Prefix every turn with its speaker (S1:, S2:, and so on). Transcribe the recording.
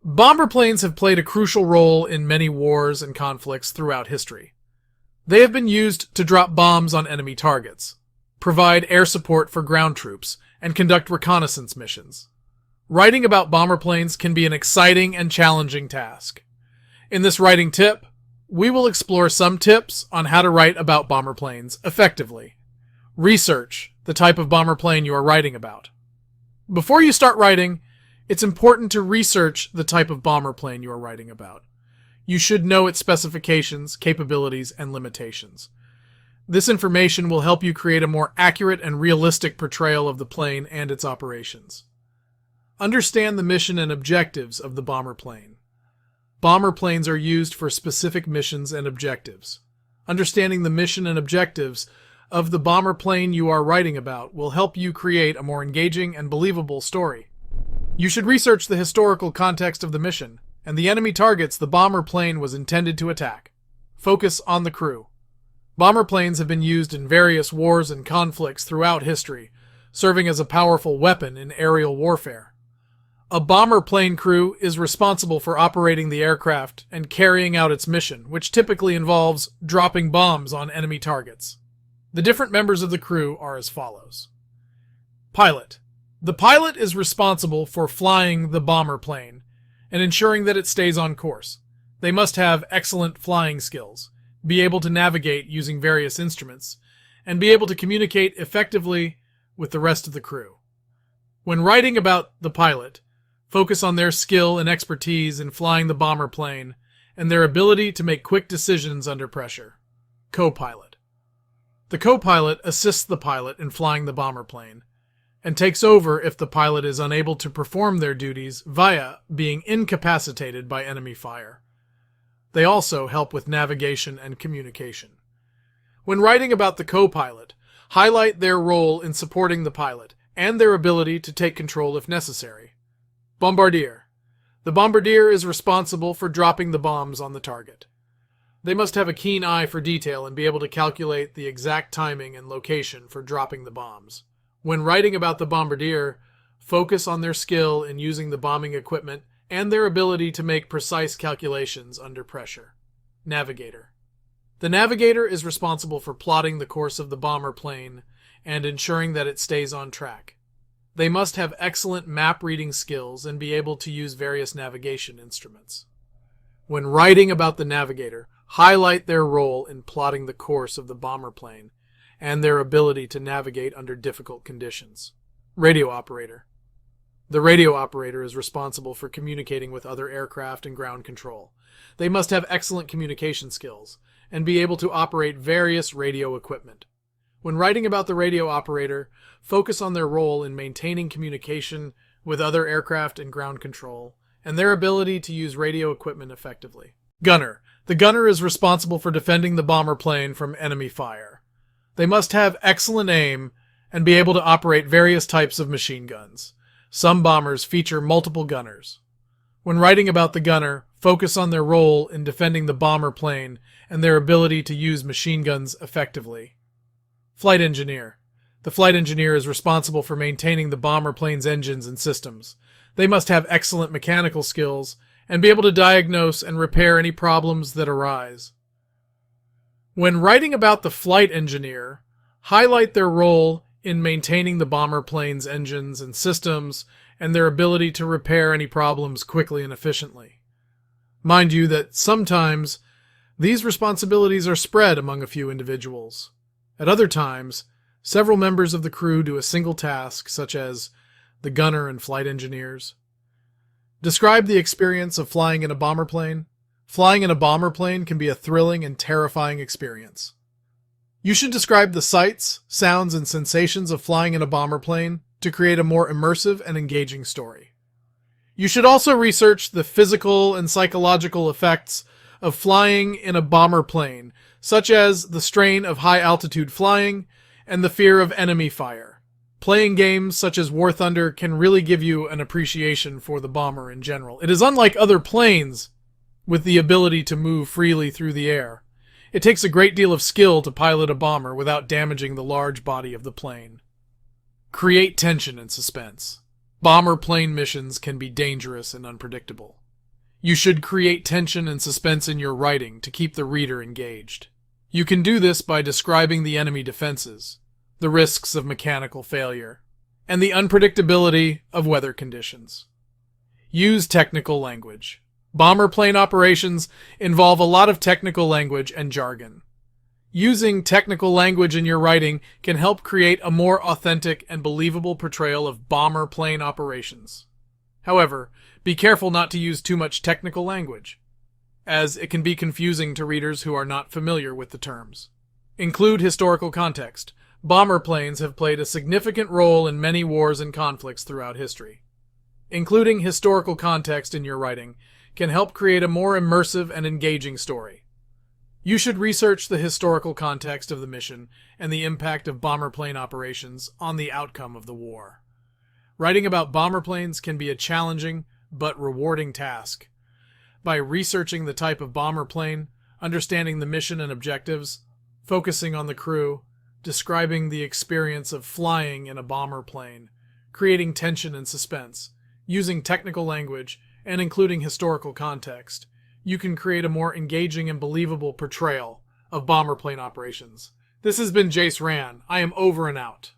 S1: Bomber planes have played a crucial role in many wars and conflicts throughout history. They have been used to drop bombs on enemy targets, provide air support for ground troops, and conduct reconnaissance missions. Writing about bomber planes can be an exciting and challenging task. In this writing tip, we will explore some tips on how to write about bomber planes effectively. Research the type of bomber plane you are writing about. Before you start writing, it's important to research the type of bomber plane you are writing about. You should know its specifications, capabilities, and limitations. This information will help you create a more accurate and realistic portrayal of the plane and its operations. Understand the mission and objectives of the bomber plane. Bomber planes are used for specific missions and objectives. Understanding the mission and objectives of the bomber plane you are writing about will help you create a more engaging and believable story. You should research the historical context of the mission and the enemy targets the bomber plane was intended to attack. Focus on the crew. Bomber planes have been used in various wars and conflicts throughout history, serving as a powerful weapon in aerial warfare. A bomber plane crew is responsible for operating the aircraft and carrying out its mission, which typically involves dropping bombs on enemy targets. The different members of the crew are as follows. Pilot. The pilot is responsible for flying the bomber plane and ensuring that it stays on course. They must have excellent flying skills, be able to navigate using various instruments, and be able to communicate effectively with the rest of the crew. When writing about the pilot, focus on their skill and expertise in flying the bomber plane and their ability to make quick decisions under pressure. Co-pilot. The co-pilot assists the pilot in flying the bomber plane and takes over if the pilot is unable to perform their duties via being incapacitated by enemy fire. They also help with navigation and communication. When writing about the co-pilot, highlight their role in supporting the pilot and their ability to take control if necessary. Bombardier. The bombardier is responsible for dropping the bombs on the target. They must have a keen eye for detail and be able to calculate the exact timing and location for dropping the bombs. When writing about the bombardier, focus on their skill in using the bombing equipment and their ability to make precise calculations under pressure. Navigator. The navigator is responsible for plotting the course of the bomber plane and ensuring that it stays on track. They must have excellent map reading skills and be able to use various navigation instruments. When writing about the navigator, highlight their role in plotting the course of the bomber plane and their ability to navigate under difficult conditions. Radio operator. The radio operator is responsible for communicating with other aircraft and ground control. They must have excellent communication skills and be able to operate various radio equipment. When writing about the radio operator, focus on their role in maintaining communication with other aircraft and ground control and their ability to use radio equipment effectively. Gunner. The gunner is responsible for defending the bomber plane from enemy fire. They must have excellent aim and be able to operate various types of machine guns. Some bombers feature multiple gunners. When writing about the gunner, focus on their role in defending the bomber plane and their ability to use machine guns effectively. Flight engineer. The flight engineer is responsible for maintaining the bomber plane's engines and systems. They must have excellent mechanical skills and be able to diagnose and repair any problems that arise. When writing about the flight engineer, highlight their role in maintaining the bomber plane's engines and systems and their ability to repair any problems quickly and efficiently. Mind you that sometimes these responsibilities are spread among a few individuals. At other times, several members of the crew do a single task, such as the gunner and flight engineers. Describe the experience of flying in a bomber plane. Flying in a bomber plane can be a thrilling and terrifying experience. You should describe the sights, sounds, and sensations of flying in a bomber plane to create a more immersive and engaging story. You should also research the physical and psychological effects of flying in a bomber plane, such as the strain of high-altitude flying and the fear of enemy fire. Playing games such as War Thunder can really give you an appreciation for the bomber in general. It is unlike other planes with the ability to move freely through the air. It takes a great deal of skill to pilot a bomber without damaging the large body of the plane. Create tension and suspense. Bomber plane missions can be dangerous and unpredictable. You should create tension and suspense in your writing to keep the reader engaged. You can do this by describing the enemy defenses, the risks of mechanical failure, and the unpredictability of weather conditions. Use technical language. Bomber plane operations involve a lot of technical language and jargon. Using technical language in your writing can help create a more authentic and believable portrayal of bomber plane operations. However, be careful not to use too much technical language, as it can be confusing to readers who are not familiar with the terms. Include historical context. Bomber planes have played a significant role in many wars and conflicts throughout history. Including historical context in your writing can help create a more immersive and engaging story. You should research the historical context of the mission and the impact of bomber plane operations on the outcome of the war. Writing about bomber planes can be a challenging but rewarding task. By researching the type of bomber plane, understanding the mission and objectives, focusing on the crew, describing the experience of flying in a bomber plane, creating tension and suspense, using technical language, and including historical context, you can create a more engaging and believable portrayal of bomber plane operations. This has been Jayce Ran. I am over and out.